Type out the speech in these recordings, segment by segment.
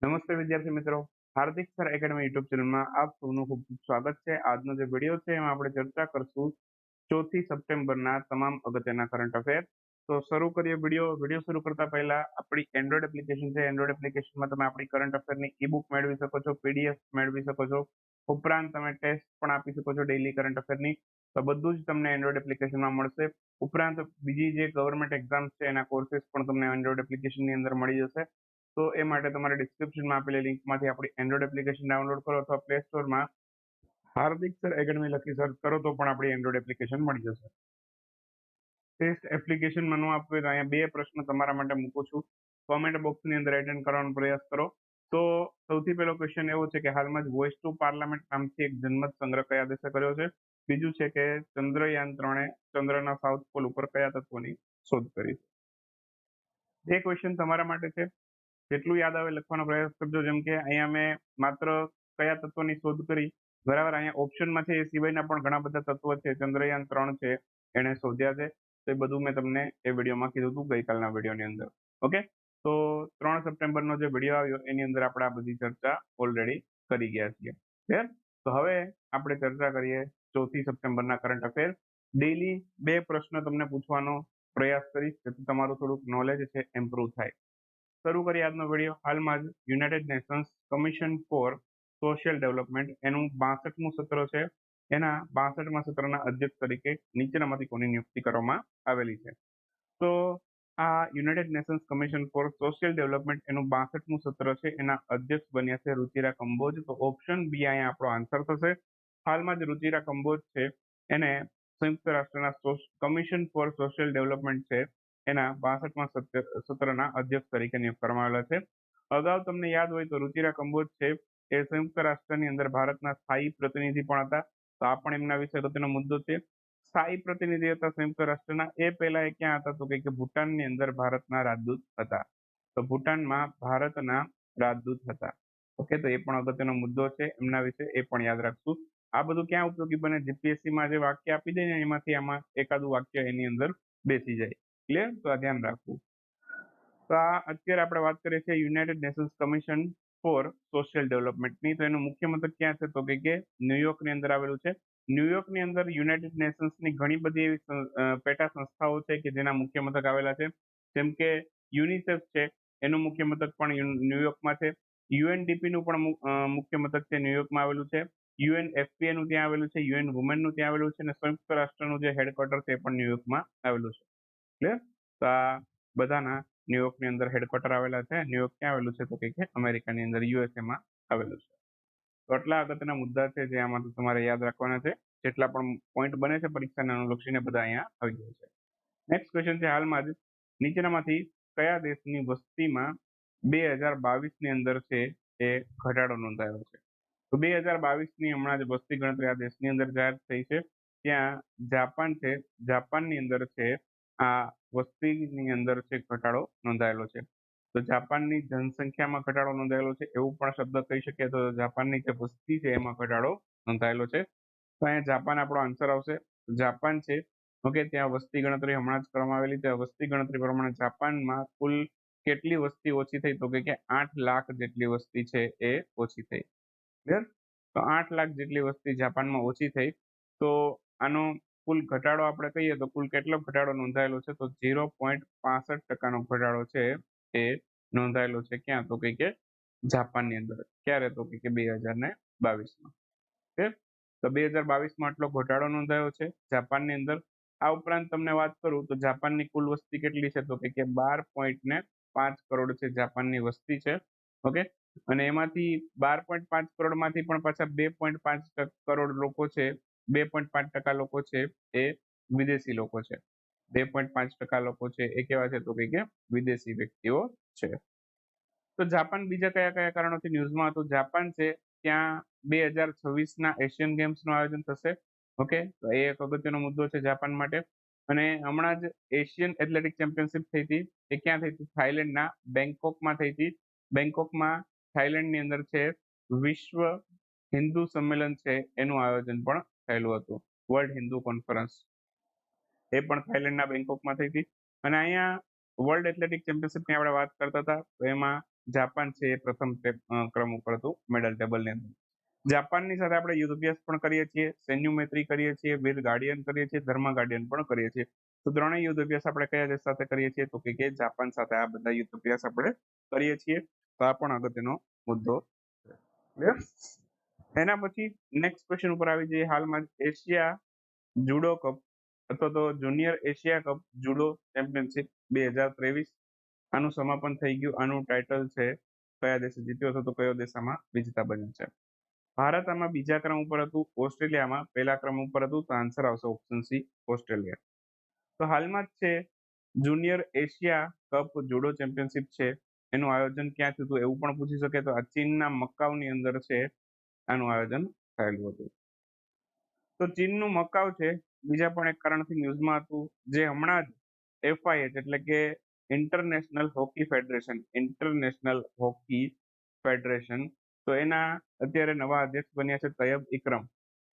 નમસ્તે વિદ્યાર્થી મિત્રો, હાર્દિક સર એકેડમી યુટ્યુબ ચેનલમાં આપ સૌનું ખૂબ ખૂબ સ્વાગત છે। આજનો જે વિડીયો છે એમાં આપણે ચર્ચા કરશું 4 સપ્ટેમ્બરના તમામ અગત્યના કરંટ અફેર। તો શરૂ કરીએ વિડીયો શરૂ કરતા પહેલા આપણી એન્ડ્રોઇડ એપ્લિકેશન છે। એન્ડ્રોઇડ એપ્લિકેશનમાં તમે આપણી કરંટ અફેરની ઈ-બુક મેળવી શકો છો, પીડીએફ મેળવી શકો છો, ઉપરાંત તમે ટેસ્ટ પણ આપી શકો છો ડેઇલી કરંટ અફેરની। તો બધું જ તમને એન્ડ્રોઇડ એપ્લિકેશનમાં મળશે। ઉપરાંત બીજી જે ગવર્મેન્ટ એક્ઝામ્સ છે એના કોર્सेस પણ તમને એન્ડ્રોઇડ એપ્લિકેશનની અંદર મળી જશે। તો એ માટે તમારે ડિસ્ક્રિપ્શનમાં આપેલી લિંકમાંથી આપણી એન્ડ્રોઇડ એપ્લિકેશન ડાઉનલોડ કરો અથવા પ્લે સ્ટોરમાં હાર્દિક સર એકેડમી લખી સર્ચ કરો તો પણ આપણી એન્ડ્રોઇડ એપ્લિકેશન મળી જશે। ટેસ્ટ એપ્લિકેશનમાં ન આપવું હોય તો અહીંયા 2 પ્રશ્ન તમારા માટે મૂકું છું, કોમેન્ટ બોક્સની અંદર એટેન્ડ કરવાનો પ્રયાસ કરો। તો સૌથી પહેલો ક્વેશ્ચન એવો છે કે હાલમાં જ વોઇસ ટુ પાર્લામેન્ટ નામથી એક જનમત સંગ્રહ કયા દેશે કર્યો છે? બીજું છે કે ચંદ્રયાન 3 ચંદ્રના સાઉથ પોલ ઉપર કયા તત્વોની શોધ કરી છે? જે ક્વેશ્ચન તમારા માટે છે જેટલું યાદ આવે લખવાનો પ્રયાસ કરજો। જેમ કે અહીંયા મેં માત્ર કયા તત્વની શોધ કરી, બરાબર, અહીંયા ઓપ્શનમાં છે એ સિવાયના પણ ઘણા બધા તત્વો છે, ચંદ્રયાન 3 છે એને શોધ્યા છે। તો એ બધું મેં તમને એ વિડીયોમાં કીધું હતું ગઈકાલના વિડીયોની અંદર। ઓકે, તો 3 સપ્ટેમ્બરનો જે વિડીયો આવ્યો એની અંદર આપણે આ બધી ચર્ચા ઓલરેડી કરી ગયા છીએ। ક્લિયર? તો હવે આપણે ચર્ચા કરીએ 4 સપ્ટેમ્બરના કરંટ અફેર। ડેઈલી 2 પ્રશ્ન તમને પૂછવાનો પ્રયાસ કરીશ જેથી તમારું થોડુંક નોલેજ છે ઇમ્પ્રુવ થાય। શરૂ કરીએ આજનો વિડીયો। હાલમાં જ United Nations commission for social development એનું 62મું સત્ર છે। એના 62મા સત્રના અધ્યક્ષ તરીકે નીચેનામાંથી કોની નિયુક્તિ કરવામાં આવેલી છે? તો આ United Nations commission for social development એનું 62મું સત્ર છે, એના અધ્યક્ષ બન્યા છે રુચિરા કંબોજ। તો ઓપ્શન બી અહીંયા આપણો આન્સર થશે। હાલમાં જ રુચિરા કંબોજ છે એને સંયુક્ત રાષ્ટ્રના કમિશન ફોર સોશિયલ ડેવલપમેન્ટ છે એના 62મા સત્રના અધ્યક્ષ તરીકે નિયુક્ત કરવામાં આવેલા છે। અગાઉ તમને યાદ હોય તો રુચિરા કંબોજ છે એ સંયુક્ત રાષ્ટ્રની અંદર ભારતના સ્થાયી પ્રતિનિધિ પણ હતા। તો આ પણ એમના વિશે અગત્યનો મુદ્દો છે। સ્થાયી પ્રતિનિધિ હતા સંયુક્ત રાષ્ટ્રના, એ પહેલા એ ક્યાં હતા તો કે ભૂટાનની અંદર ભારતના રાજદૂત હતા। તો ભૂટાનમાં ભારતના રાજદૂત હતા। ઓકે, તો એ પણ અગત્યનો મુદ્દો છે એમના વિશે, એ પણ યાદ રાખશું। આ બધું ક્યાં ઉપયોગી બને? જીપીએસસીમાં જે વાક્ય આપી દે ને એમાંથી આમાં એકાદું વાક્ય એની અંદર બેસી જાય। ક્લિયર? તો આ ધ્યાન રાખવું। તો આ અત્યારે આપણે વાત કરીએ છીએ United Nations commission for social ડેવલપમેન્ટની। તો એનું મુખ્ય મથક ક્યાં છે તો કે ન્યુયોર્કની અંદર આવેલું છે। ન્યુયોર્કની અંદર યુનાઇટેડ નેશન્સની ઘણી બધી એવી પેટા સંસ્થાઓ છે કે જેના મુખ્ય મથક આવેલા છે। જેમ કે યુનિસેફ છે એનું મુખ્ય મથક પણ ન્યુયોર્કમાં છે। યુએનડીપી નું પણ મુખ્ય મથક છે ન્યુયોર્કમાં આવેલું છે। યુએનએફપીએ નું ત્યાં આવેલું છે, યુએન વુમેન નું ત્યાં આવેલું છે, અને સંયુક્ત રાષ્ટ્રનું જે હેડક્વાર્ટર છે એ પણ ન્યુયોર્કમાં આવેલું છે। ક્લિયર? તો આ બધાના ન્યુયોર્કની અંદર હેડક્વાર્ટર આવેલા છે। ન્યુયોર્ક ક્યાં આવેલું છે તો કે અમેરિકાની અંદર યુએસએમાં આવેલું છે। તો આટલા અગત્યના મુદ્દા છે જે આમાંથી તમારે યાદ રાખવાના છે। જેટલા પણ પોઈન્ટ બને છે પરીક્ષાને અનુલક્ષીને બધા અહીંયા આવી જાય છે। નેક્સ્ટ ક્વેશ્ચન છે, હાલમાં જ નીચેનામાંથી કયા દેશની વસ્તીમાં 2022ની અંદર છે એ ઘટાડો નોંધાયો છે? તો 2022ની હમણાં જ વસ્તી ગણતરી આ દેશની અંદર જાહેર થઈ છે। ત્યાં જાપાન છે, જાપાનની અંદર છે આ વસ્તીની અંદર છે ઘટાડો નોંધાયેલો છે। તો જાપાનની જનસંખ્યામાં ઘટાડો નોંધાયેલો છે એવું પણ શબ્દ કહી શકીએ। તો જાપાનની જે વસ્તી છે એમાં ઘટાડો નોંધાયેલો છે। તો અહીંયા જાપાન આપણો આન્સર આવશે। જાપાન છે, ઓકે, ત્યાં વસ્તી ગણતરી હમણાં જ કરવામાં આવેલી છે। વસ્તી ગણતરી પ્રમાણે જાપાનમાં કુલ કેટલી વસ્તી ઓછી થઈ તો કે 8 લાખ જેટલી વસ્તી છે એ ઓછી થઈ। ક્લિયર? તો 8 લાખ જેટલી વસ્તી જાપાનમાં ઓછી થઈ। તો આનો કુલ ઘટાડો આપણે કહીએ તો કુલ કેટલો ઘટાડો નોંધાયેલો છે તો 0.65% ઘટાડો છે એ નોંધાયેલો છે। ક્યાં તો કે જાપાનની અંદર। ક્યારે તો કે 2022માં। તો 2022માં આટલો ઘટાડો નોંધાયો છે જાપાનની અંદર। આ ઉપરાંત તમને વાત કરું તો જાપાનની કુલ વસ્તી કેટલી છે તો કે 12.5 કરોડ છે જાપાનની વસ્તી છે। ઓકે, અને એમાંથી 12.5 કરોડમાંથી પણ પાછા 2.5 કરોડ લોકો છે, 2.5% લોકો છે એ વિદેશી લોકો છે। 2.5% લોકો છે એ કેવા છે તો કે વિદેશી વ્યક્તિઓ છે। તો જાપાન બીજા કયા કયા કારણોથી ન્યૂઝમાં હતું? જાપાન છે ત્યાં 2026ના એશિયન ગેમ્સનું આયોજન થશે। ઓકે, તો એ એક અગત્યનો મુદ્દો છે જાપાન માટે। અને હમણાં જ એશિયન એથ્લેટિક ચેમ્પિયનશિપ થઈ હતી, એ ક્યાં થઈ હતી? થાઈલેન્ડના બેંકોકમાં થઈ હતી। બેંકોકમાં થાઈલેન્ડની અંદર છે વિશ્વ હિન્દુ સંમેલન છે એનું આયોજન પણ થયેલું હતું, વર્લ્ડ હિન્દુ કોન્ફરન્સ, એ પણ થાઈલેન્ડના બેંકોકમાં થઈ હતી। અને અહીંયા વર્લ્ડ એથ્લેટિક ચેમ્પિયનશિપની આપણે વાત કરતા હતા તો એમાં જાપાન છે એ પ્રથમ ક્રમ ઉપર હતું મેડલ ટેબલની અંદર. જાપાનની સાથે આપણે યુદ્ધ અભ્યાસ પણ કરીએ છીએ, સૈન્યમૈત્રી કરીએ છીએ, વીર ગાર્ડિયન કરીએ છીએ, ધર્મ ગાર્ડિયન પણ કરીએ છીએ. તો ત્રણેય યુદ્ધ અભ્યાસ આપણે કયા દેશ સાથે કરીએ છીએ? તો કે જાપાન સાથે આ બધા યુદ્ધ અભ્યાસ આપણે કરીએ છીએ. તો આ પણ અગત્યનો મુદ્દો છે. ક્લિયર? એના પછી નેક્સ્ટ ક્વેશ્ચન ઉપર આવી જઈએ. હાલમાં એશિયા જુડો કપ અથવા તો junior Asia cup judo championship 2023 આનું સમાપન થઈ ગયું. આનું ટાઇટલ છે કયા દેશે જીત્યો હતો, તો કયો દેશ આમાં વિજેતા બન્યો છે? ભારત આમાં બીજા ક્રમ ઉપર હતું, ઓસ્ટ્રેલિયામાં પહેલા ક્રમ ઉપર હતું. તો આન્સર આવશે ઓપ્શન સી, ઓસ્ટ્રેલિયા. તો હાલમાં જ છે junior Asia cup judo championship છે એનું આયોજન ક્યાં થયું હતું એવું પણ પૂછી શકે. તો આ ચીનના મકાઉની અંદર છે આનું આયોજન થયેલું હતું. તો ચીનનું મકાઉ છે બીજા પણ એક કારણથી ન્યૂઝમાં હતું, જે હમણાં જ FIH એટલે કે ઇન્ટરનેશનલ હોકી ફેડરેશન તો એના અત્યારે નવા અધ્યક્ષ બન્યા છે તૈયબ ઇકરમ.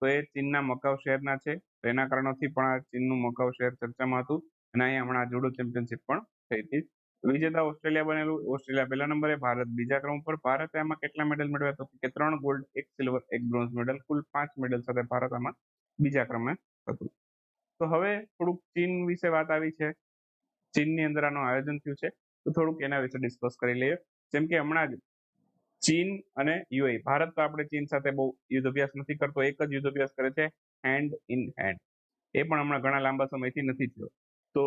તો એ ચીનના મકાઉ શહેરના છે. એના કારણોથી પણ આ ચીનનું મકાઉ શહેર ચર્ચામાં હતું અને અહીંયા હમણાં જુડો ચેમ્પિયનશિપ પણ થઈ હતી. વિજેતા ઓસ્ટ્રેલિયા બનેલું. ઓસ્ટ્રેલિયા પહેલા નંબરે, ભારત બીજા ક્રમ ઉપર. ભારતે આમાં કેટલા મેડલ મેળવ્યા? તો કે 3 ગોલ્ડ, 1 સિલ્વર, 1 બ્રોન્ઝ મેડલ, કુલ 5 મેડલ સાથે ભારત આમાં બીજા ક્રમે હતું. તો હવે થોડુંક ચીન વિશે વાત આવી છે, ચીનની અંદર આનું આયોજન થયું છે તો થોડુંક એના વિશે ડિસ્કસ કરી લઈએ. જેમ કે હમણાં જ ચીન અને યુએઈ, ભારત તો આપણે ચીન સાથે બહુ યુદ્ધ અભ્યાસ નથી કરતો, એક જ યુદ્ધ અભ્યાસ કરે છે હેન્ડ ઇન હેન્ડ. એ પણ હમણાં ઘણા લાંબા સમયથી નથી થયો. તો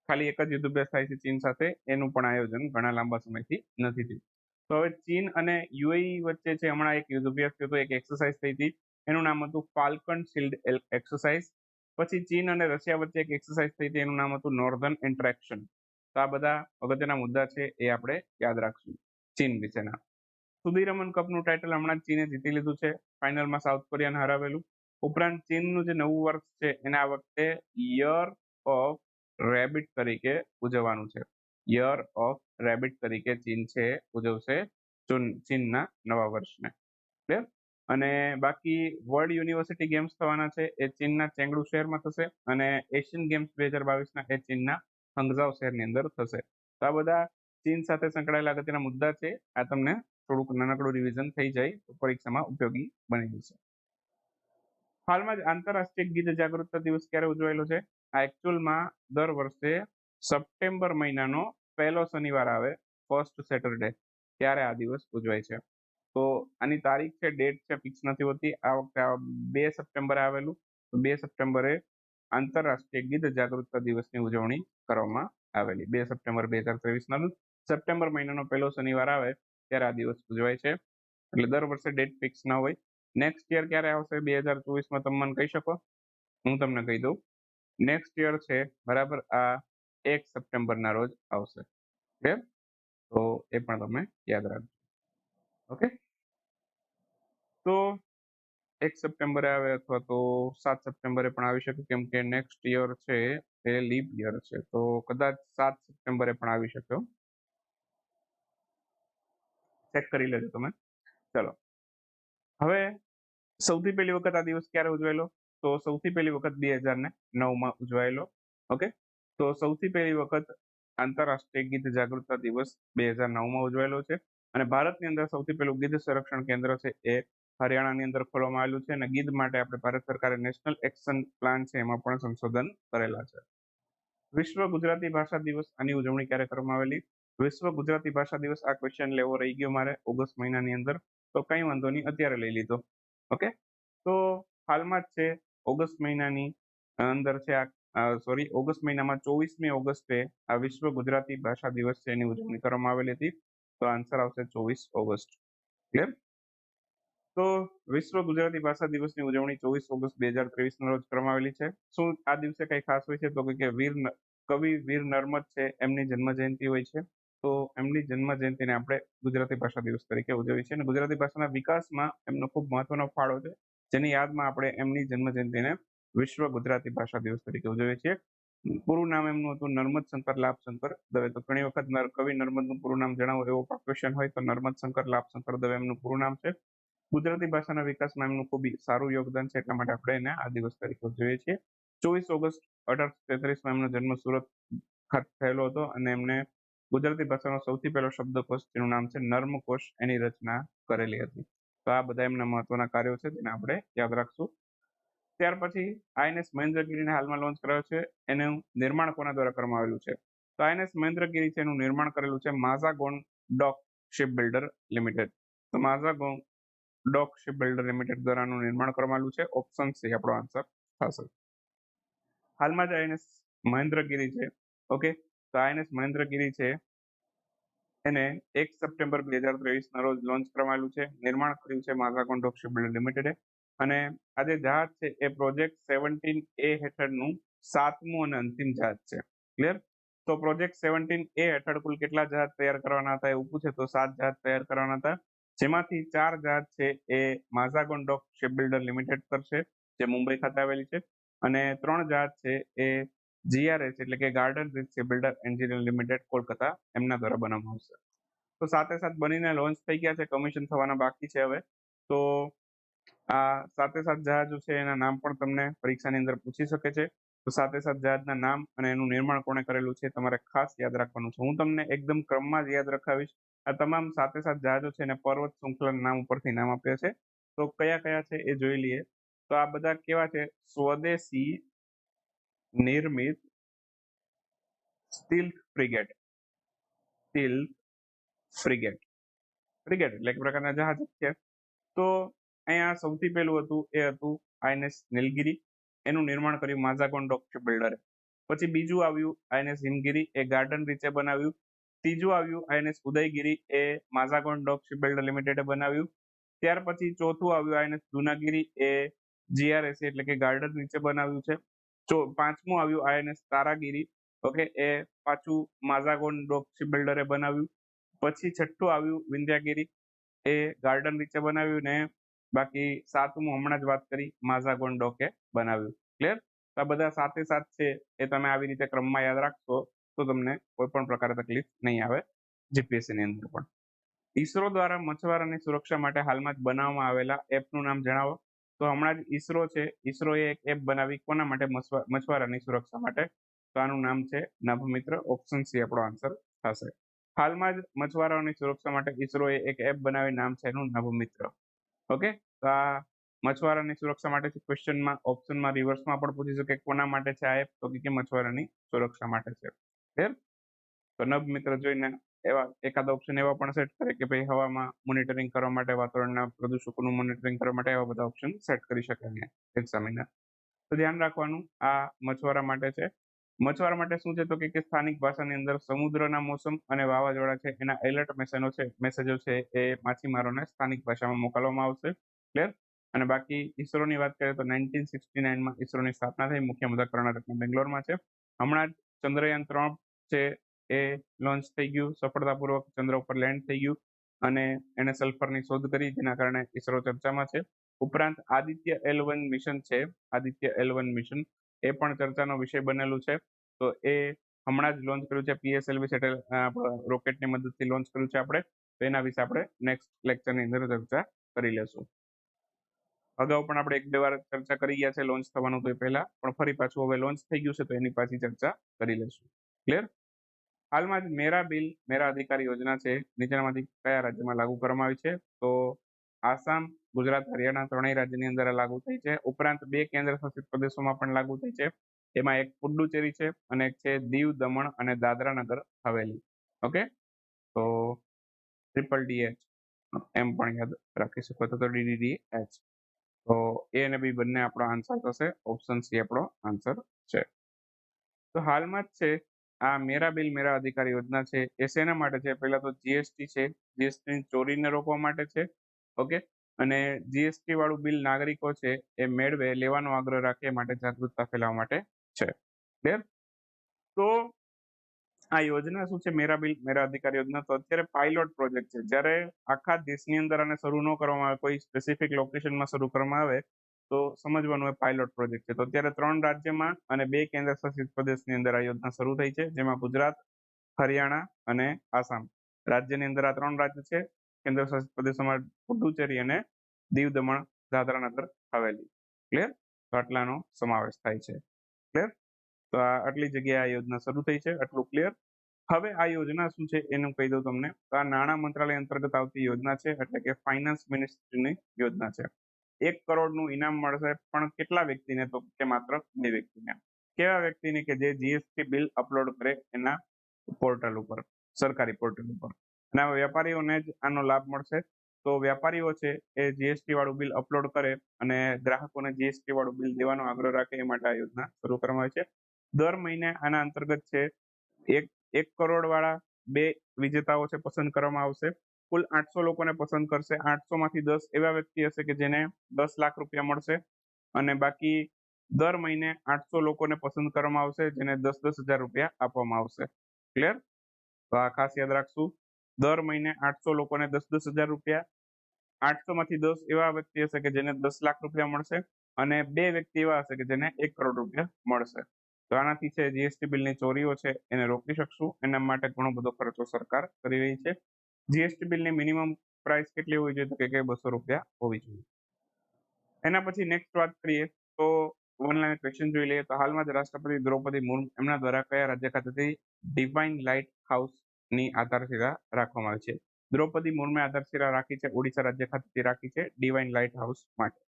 ખાલી એક જ યુદ્ધ અભ્યાસ થાય છે ચીન સાથે, એનું પણ આયોજન ઘણા લાંબા સમયથી નથી થયું. તો હવે ચીન અને યુએઈ વચ્ચે છે હમણાં એક યુદ્ધ અભ્યાસ થયો હતો, એક એક્સરસાઇઝ થઈ હતી, એનું નામ હતું ફાલ્કન શિલ્ડ એક્સરસાઇઝ. પછી ચીન અને રશિયા વચ્ચે એક એક્સરસાઇઝ થઈ હતી, એનું નામ હતું નોર્ધન ઇન્ટરેક્શન. તો આ બધા અગત્યના મુદ્દા છે એ આપણે યાદ રાખશું ચીન વિશેના. સુધીરમન કપનું ટાઇટલ હમણાં જ ચીને જીતી લીધું છે, ફાઇનલમાં સાઉથ કોરિયાને હરાવેલું. ઉપરાંત ચીનનું જે નવું વર્ષ છે એને આ વખતે યર ઓફ રેબિટ તરીકે ઉજવવાનું છે. યર ઓફ રેબિટ તરીકે ચીન છે ઉજવશે ચીનના નવા વર્ષને. ક્લિયર? અને બાકી વર્લ્ડ યુનિવર્સિટી ગેમ્સ થવાના છે એ ચીનના ચેંગડુ શહેરમાં થશે અને એશિયન ગેમ્સ 2022ના એ ચીનના હંગઝાઓ શહેરની અંદર થશે. તો આ બધા ચીન સાથે સંકળાયેલા અગત્યના મુદ્દા છે. આ તમને થોડુંક નાનકડું રિવિઝન થઈ જાય તો પરીક્ષામાં ઉપયોગી બની જશે. હાલમાં જ આંતરરાષ્ટ્રીય ગીધ જાગૃતતા દિવસ ક્યારે ઉજવાયેલો છે? આ એકચ્યુઅલમાં દર વર્ષે સપ્ટેમ્બર મહિનાનો પહેલો શનિવાર આવે, ફર્સ્ટ સેટરડે, ત્યારે આ દિવસ ઉજવાય છે. તો આની તારીખ છે, ડેટ છે, ફિક્સ નથી હોતી. આ વખતે 2 સપ્ટેમ્બરે આવેલું. તો 2 સપ્ટેમ્બરે આંતરરાષ્ટ્રીય ગીધ જાગૃતતા દિવસની ઉજવણી કરવામાં આવેલી. 2 સપ્ટેમ્બર 2023ના રોજ સપ્ટેમ્બર મહિનાનો પહેલો શનિવાર આવે ત્યારે આ દિવસ ઉજવાય છે. એટલે દર વર્ષે ડેટ ફિક્સ ના હોય. નેક્સ્ટ યર ક્યારે આવશે 2024માં તમે મને કહી શકો? હું તમને કહી દઉં. નેક્સ્ટ યર છે બરાબર આ 1 સપ્ટેમ્બરના રોજ આવશે. ઓકે, તો એ પણ તમે યાદ રાખજો. ઓકે, તો 1 સપ્ટેમ્બરે આવે અથવા તો 7 સપ્ટેમ્બરે પણ આવી શકે, કેમ કે નેક્સ્ટ યર છે એ લીપ યર છે. તો કદાચ 7 સપ્ટેમ્બરે પણ આવી શકે, ચેક કરી લેજો તમે. ચલો, હવે સૌથી પહેલી વખત આ દિવસ ક્યારે ઉજવાયેલો? તો સૌથી પહેલી વખત 2009માં ઉજવાયેલો. ઓકે, તો સૌથી પહેલી વખત આંતરરાષ્ટ્રીય ગીધ જાગૃતતા દિવસ 2009માં ઉજવાયેલો છે. અને ભારતની અંદર સૌથી પહેલું ગીધ સંરક્ષણ કેન્દ્ર છે એ હરિયાણાની અંદર ખોલવામાં આવેલું છે. અને ગીધ માટે આપણે ભારત સરકારે નેશનલ એક્શન પ્લાન છે એમાં પણ સંશોધન કરેલા છે. વિશ્વ ગુજરાતી ભાષા દિવસ, આની ઉજવણી ક્યારે કરવામાં આવેલી? વિશ્વ ગુજરાતી ભાષા દિવસ, આ ક્વેશ્ચન લેવો રહી ગયો મારે ઓગસ્ટ મહિનાની અંદર, તો કઈ વાંધો નહીં, અત્યારે લઈ લીધો. ઓકે, તો હાલમાં જ છે ઓગસ્ટ મહિનાની અંદર છે ઓગસ્ટ મહિનામાં 24મી ઓગસ્ટે આ વિશ્વ ગુજરાતી ભાષા દિવસ છે એની ઉજવણી કરવામાં આવેલી હતી. તો આન્સર આવશે 24 ઓગસ્ટ. ક્લિયર? તો વિશ્વ ગુજરાતી ભાષા દિવસની ઉજવણી 24 ઓગસ્ટ 2023ના રોજ કરવામાં આવેલી છે. શું આ દિવસે કઈ ખાસ હોય છે? તો કે કવિ વીર નર્મદ છે એમની જન્મ જયંતિ હોય છે. તો એમની જન્મ જયંતિને આપણે ગુજરાતી ભાષા દિવસ તરીકે ઉજવીએ છીએ અને ગુજરાતી ભાષાના વિકાસમાં એમનો ખૂબ મહત્વનો ફાળો છે, જેની યાદમાં આપણે એમની જન્મ જયંતિને વિશ્વ ગુજરાતી ભાષા દિવસ તરીકે ઉજવીએ છીએ. પૂરું નામ એમનું હતું નર્મદ શંકર લાભશંકર દવે. તો ઘણી વખત કવિ નર્મદનું પૂરું નામ જણાવો એવો પણ ક્વેશ્ચન હોય તો નર્મદ શંકર લાભશંકર દવે એમનું પૂરું નામ છે. ગુજરાતી ભાષાના વિકાસમાં એમનું ખૂબ સારું યોગદાન છે, એટલા માટે આપણે એને આ દિવસ તરીકે ઉજવીએ છીએ. 24 ઓગસ્ટ 1833માં એમનો જન્મ સુરત ખાતે થયેલો હતો અને એમને ગુજરાતી ભાષાનો સૌથી પહેલો શબ્દકોશ જેનું નામ છે નર્મકોશ એની રચના કરેલી હતી. તો આ બધા એમના મહત્વના કાર્યો છે તેને આપણે યાદ રાખશું. ત્યાર પછી આઈએનએસ મહેન્દ્રગીરીને હાલમાં લોન્ચ કરાયો છે. એનું નિર્માણ કોના દ્વારા કરવામાં આવેલું છે? તો આઈએનએસ મહેન્દ્રગીરી છે એનું નિર્માણ કરેલું છે માઝાગોન ડોક શિપ બિલ્ડર લિમિટેડ. તો માઝાગોન ડોક શિપ બિલ્ડર લિમિટેડ દ્વારા આનું નિર્માણ કરવામાં આવેલું છે. ઓપ્શન સી આપણો આન્સર થશે. હાલમાં જ આઈએનએસ મહેન્દ્રગીરી છે, ઓકે, તો આઈએનએસ મહેન્દ્રગીરી છે એને 1 સપ્ટેમ્બર 2023 રોજ લોન્ચ કરવામાં આવેલું છે. નિર્માણ કર્યું છે માઝાગોન ડોક શિપ બિલ્ડર લિમિટેડે. અને આ જે જહાજ છે એ પ્રોજેક્ટ 17A હેઠળનું 7મું અને અંતિમ જહાજ છે. ક્લિયર? તો પ્રોજેક્ટ 17A હેઠળ કુલ કેટલા જહાજ તૈયાર કરવાના હતા એવું પૂછે તો 7 જહાજ તૈયાર કરવાના હતા, જેમાંથી 4 જહાજ છે એ માઝાગોન ડોક શિપ બિલ્ડર લિમિટેડ કરશે, જે મુંબઈ ખાતે આવેલી છે, અને 3 જહાજ છે એ GRS એટલે કે Garden Reach Ship Builder Engineer Limited Kolkata એમના દ્વારા બનાવવામાં આવશે. તો સાથે સાથ બનીને લોન્ચ થઈ ગયા છે, કમિશન થવાના બાકી છે હવે. તો આ સાથે સાત જહાજો છે એના નામ પણ તમને પરીક્ષાની અંદર પૂછી શકે છે. તો સાથે સાત જહાજના નામ અને એનું નિર્માણ કોણે કરેલું છે તમારે ખાસ યાદ રાખવાનું છે. હું તમને એકદમ ક્રમમાં જ યાદ રખાવીશ. આ તમામ સાથે સાત જહાજો છે એને પર્વત શૃંખલાના નામ ઉપરથી નામ આપ્યા છે. તો કયા કયા છે એ જોઈ લઈએ. તો આ બધા કેવા છે? સ્વદેશી નિર્મિત stealth frigate. Stealth frigate, frigate એટલે એક પ્રકારના જહાજ છે. તો અહીંયા સૌથી પહેલું હતું એ હતું આઈએનએસ નીલગિરી, એનું નિર્માણ કર્યું માઝાગોન ડોક શિપ બિલ્ડરે. પછી બીજું આવ્યું આઈએનએસ હિમગીરી, એ ગાર્ડન રીચે બનાવ્યું. ત્રીજું આવ્યું આઈએનએસ ઉદયગીરી, એ માઝાગોન ડોક શિપ બિલ્ડર લિમિટેડે બનાવ્યું. ત્યાર પછી ચોથું આવ્યું આઈએનએસ દુનાગીરી, એ GRS એટલે કે ગાર્ડન નીચે બનાવ્યું છે. પાંચમું આવ્યું આઈએનએસ તારાગીરી, ઓકે, એ પાછું માઝાગોન ડોક શિપ બિલ્ડરે બનાવ્યું. પછી છઠ્ઠું આવ્યું વિંધ્યાગીરી, એ ગાર્ડન નીચે બનાવ્યું, ને બાકી સાતમું હમણાં જ વાત કરી માઝાગોન ડોકે બનાવ્યું. ક્લિયર? આ બધા સાથે સાત છે એ તમે આવી રીતે ક્રમમાં યાદ રાખશો તો તમને કોઈ પણ પ્રકારે તકલીફ નહીં આવે GPSC ની અંદર પણ. ઈસરો દ્વારા મછવારાની સુરક્ષા માટે હાલમાં જ બનાવવામાં આવેલા એપનું નામ જણાવો. તો હમણાં જ ઈસરો છે, ઈસરોએ એક એપ બનાવી કોના માટે? મછવારાની સુરક્ષા માટે. તો આનું નામ છે નભમિત્ર. ઓપ્શન સી આપણો આન્સર થશે. હાલમાં જ મછવારાઓની સુરક્ષા માટે ઈસરોએ એક એપ બનાવી, નામ છે એનું નભમિત્ર. ઓકે, તો આ મછવારાની સુરક્ષા માટે ક્વેશ્ચનમાં ઓપ્શનમાં રિવર્સમાં પણ પૂછી શકે કોના માટે છે આ એપ, તો કે મછવારાની સુરક્ષા માટે છે. ક્લિયર? તો નભમિત્ર જોઈને એવા એકાદ ઓપ્શન એવા પણ સેટ કરે કે ભાઈ હવામાં મોનિટરિંગ કરવા માટે, વાતાવરણના પ્રદૂષકોનું મોનિટરિંગ કરવા માટે એવા બધા ઓપ્શન સેટ કરી શકાય એક્ઝામિનર. તો ધ્યાન રાખવાનું આ મછવારા માટે છે. મછવારા માટે શું છે? તો કે સ્થાનિક ભાષાની અંદર સમુદ્રના મોસમ અને વાવાઝોડા છે એના એલર્ટ મેસેજો છે એ માછીમારોને સ્થાનિક ભાષામાં મોકલવામાં આવશે. ક્લિયર? અને બાકી ઈસરોની વાત કરીએ તો 1969માં ઈસરોની સ્થાપના થઈ. મુખ્ય મથક કર્ણાટકના બેંગ્લોરમાં છે. હમણાં જ ચંદ્રયાન 3 છે એ લોન્ચ થઈ ગયું, સફળતાપૂર્વક ચંદ્ર ઉપર લેન્ડ થઈ ગયું, અને એને સલ્ફરની શોધ કરી, જેના કારણે ઈસરો ચર્ચામાં છે. ઉપરાંત આદિત્ય L1 મિશન છે, આદિત્ય L1 મિશન એ પણ ચર્ચાનો વિષય બનેલું છે. તો એ હમણાં જ લોન્ચ કર્યું છે, PSLV રોકેટની મદદથી લોન્ચ કર્યું છે આપણે. તો એના વિશે આપણે નેક્સ્ટ લેક્ચરની અંદર ચર્ચા કરી લેશું. અગાઉ પણ આપણે 1-2 વાર ચર્ચા કરી ગયા છે લોન્ચ થવાનું તો પહેલા, પણ ફરી પાછું હવે લોન્ચ થઈ ગયું છે તો એની પાછી ચર્ચા કરી લેશું. ક્લિયર? હાલમાં જ મેરા બિલ મેરા અધિકાર યોજના છે નીચેનામાંથી કયા રાજ્યમાં લાગુ કરવામાં આવી છે? તો આસામ, ગુજરાત, હરિયાણા ત્રણેય રાજ્યની અંદર લાગુ થઈ છે. ઉપરાંત 2 કેન્દ્ર શાસિત પ્રદેશોમાં પણ લાગુ થઈ છે. એમાં એક પુડ્ડુચેરી છે અને એક છે દીવ, દમણ અને દાદરા નગર હવેલી. ઓકે, તો DDH એમ પણ યાદ રાખી શકો તો DDH. તો એ અને બી બંને આપણો આન્સર થશે. ઓપ્શન સી આપણો આન્સર છે. તો હાલમાં જ છે આ મેરા બિલ મેરા અધિકાર યોજના છે એ શેના માટે છે? પહેલા તો GST છે, GST ચોરીને રોકવા માટે છે. ઓકે, અને GST વાળું બિલ નાગરિકો છે એ મેળવે લેવાનો આગ્રહ રાખે માટે જાગૃતતા ફેલાવવા માટે છે. ક્લિયર? તો આ યોજના શું છે? મેરા બિલ મેરા અધિકાર યોજના. તો અત્યારે પાયલોટ પ્રોજેક્ટ છે. જ્યારે આખા દેશની અંદર આને શરૂ ન કરવામાં આવે, કોઈ સ્પેસિફિક લોકેશનમાં શરૂ કરવામાં આવે તો સમજવાનું હોય પાયલોટ પ્રોજેક્ટ છે. તો અત્યારે 3 રાજ્યમાં અને 2 કેન્દ્ર શાસિત પ્રદેશની અંદર આ યોજના શરૂ થઈ છે, જેમાં ગુજરાત, હરિયાણા અને આસામ રાજ્યની અંદર આ 3 રાજ્ય છે. કેન્દ્ર શાસિત પ્રદેશોમાં પુડુચેરી અને દીવ, દમણ, દાદરા નગર હવેલી. ક્લિયર? તો આટલાનો સમાવેશ થાય છે. ક્લિયર? તો આ આટલી જગ્યાએ આ યોજના શરૂ થઈ છે, આટલું ક્લિયર. હવે આ યોજના શું છે એનું કહી દઉં તમને. તો આ નાણાં મંત્રાલય અંતર્ગત આવતી યોજના છે, એટલે કે ફાઇનાન્સ મિનિસ્ટ્રીની યોજના છે. 1 કરોડનું ઇનામ મળશે, પણ કેટલા વ્યક્તિને? તો કે માત્ર 2 વ્યક્તિને. કેવા વ્યક્તિને? કે જે જીએસટી બિલ અપલોડ કરે એના પોર્ટલ ઉપર, સરકારી પોર્ટલ ઉપર. અને આવા વેપારીઓને જ આનો લાભ મળશે. તો વેપારીઓ છે એ જીએસટી વાળું બિલ અપલોડ કરે અને ગ્રાહકોને જીએસટી વાળું બિલ દેવાનો આગ્રહ રાખે, એ માટે આ યોજના શરૂ કરવામાં આવી છે. દર મહિને આના અંતર્ગત છે એક કરોડ વાળા 2 વિજેતાઓ છે પસંદ કરવામાં આવશે. કુલ 800 લોકોને પસંદ કરશે. 800 માંથી 10 એવા વ્યક્તિ હશે કે જેને 10 લાખ રૂપિયા મળશે, અને બાકી દર મહિને 800 લોકોને પસંદ કરવામાં આવશે જેને 10-10 હજાર રૂપિયા આપવામાં આવશે. ક્લિયર? તો આ ખાસ યાદ રાખશું. દર મહિને 800 લોકોને 10-10 હજાર રૂપિયા. 800 માંથી 10 એવા વ્યક્તિ હશે કે જેને 10 લાખ રૂપિયા મળશે, અને 2 વ્યક્તિ એવા હશે કે જેને 1 કરોડ રૂપિયા મળશે. તો આનાથી છે જીએસટી બિલની ચોરીઓ છે એને રોકી શકશું. એના માટે ઘણો બધો ખર્ચો સરકાર કરી રહી છે. જીએસટી બિલની મિનિમમ પ્રાઇસ કેટલી હોવી જોઈએ? તો કે 200 રૂપિયા હોવી જોઈએ. એના પછી નેક્સ્ટ વાત કરીએ તો ઓનલાઈન ક્વેશ્ચન જોઈ લઈએ. તો હાલમાં જ રાષ્ટ્રપતિ દ્રૌપદી મુર્મુ એમના દ્વારા કયા રાજ્ય ખાતેથી ડિવાઇન લાઇટ હાઉસની આધારશિલા રાખવામાં આવી છે? દ્રૌપદી મુર્મુએ આધારશિલા રાખી છે ઓડિશા રાજ્ય ખાતેથી રાખી છે ડિવાઇન લાઇટ હાઉસ માટે.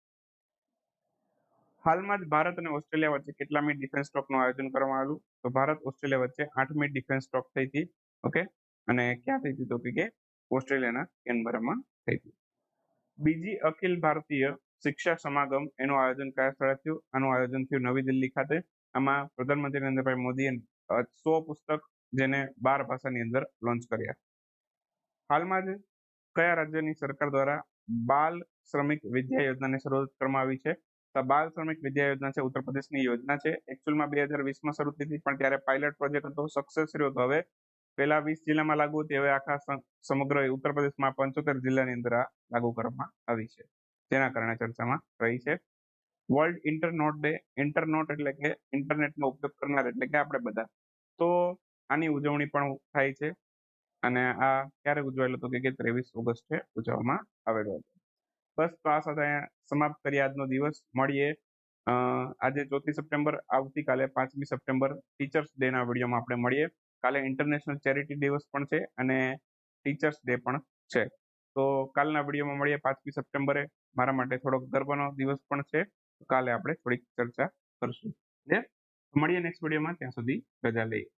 હાલમાં જ ભારત અને ઓસ્ટ્રેલિયા વચ્ચે કેટલામી ડિફેન્સ સ્ટોકનું આયોજન કરવામાં આવેલું? તો ભારત ઓસ્ટ્રેલિયા વચ્ચે 8મી ડિફેન્સ સ્ટોક થઈ હતી. ઓકે, અને ક્યાં થઈ હતી? તો કે ઓસ્ટ્રેલિયાના કેનબરામાં થઈ હતી. બીજી અખિલ ભારતીય શિક્ષા સમાગમ એનું આયોજન કયા સ્થળે થયું? આનું આયોજન થયું નવી દિલ્હી ખાતે. આમાં પ્રધાનમંત્રી નરેન્દ્રભાઈ મોદીએ 100 પુસ્તક જેને 12 ભાષાની અંદર લોન્ચ કર્યા. હાલમાં જ કયા રાજ્યની સરકાર દ્વારા બાલ શ્રમિક વિદ્યા યોજનાની શરૂઆત કરવામાં આવી છે? તો બાલ શ્રમિક વિદ્યા યોજના છે ઉત્તર પ્રદેશની યોજના છે. એકચ્યુઅલમાં 2020માં શરૂ થઈ હતી, પણ ત્યારે પાયલટ પ્રોજેક્ટ હતો, સક્સેસ રહ્યો હતો. હવે પહેલા 20 જિલ્લામાં લાગુ હતી, હવે આખા સમગ્ર ઉત્તર પ્રદેશમાં 75 જિલ્લાની અંદર આ લાગુ કરવામાં આવી છે, જેના કારણે ચર્ચામાં રહી છે. World ઇન્ટરનોટ day. ઇન્ટરનોટ એટલે કે ઇન્ટરનેટનો ઉપયોગ કરનાર, એટલે કે આપણે બધા. તો આની ઉજવણી પણ થાય છે, અને આ ક્યારે ઉજવાયેલો? તો કે 23 ઓગસ્ટે ઉજવવામાં આવેલો હતો. બસ, તો આ સાથે સમાપ્ત કરીએ આજનો દિવસ. મળીએ આજે 4મી સપ્ટેમ્બર, આવતીકાલે 5મી સપ્ટેમ્બર ટીચર્સ ડેના વિડીયોમાં આપણે મળીએ. કાલે ઇન્ટરનેશનલ ચેરિટી દિવસ પણ છે અને ટીચર્સ ડે પણ છે. તો કાલના વિડીયોમાં મળીએ 5મી સપ્ટેમ્બરે. મારા માટે થોડોક ગર્વનો દિવસ પણ છે. કાલે આપણે થોડીક ચર્ચા કરશું. મળીએ નેક્સ્ટ વિડીયોમાં. ત્યાં સુધી રજા લઈએ.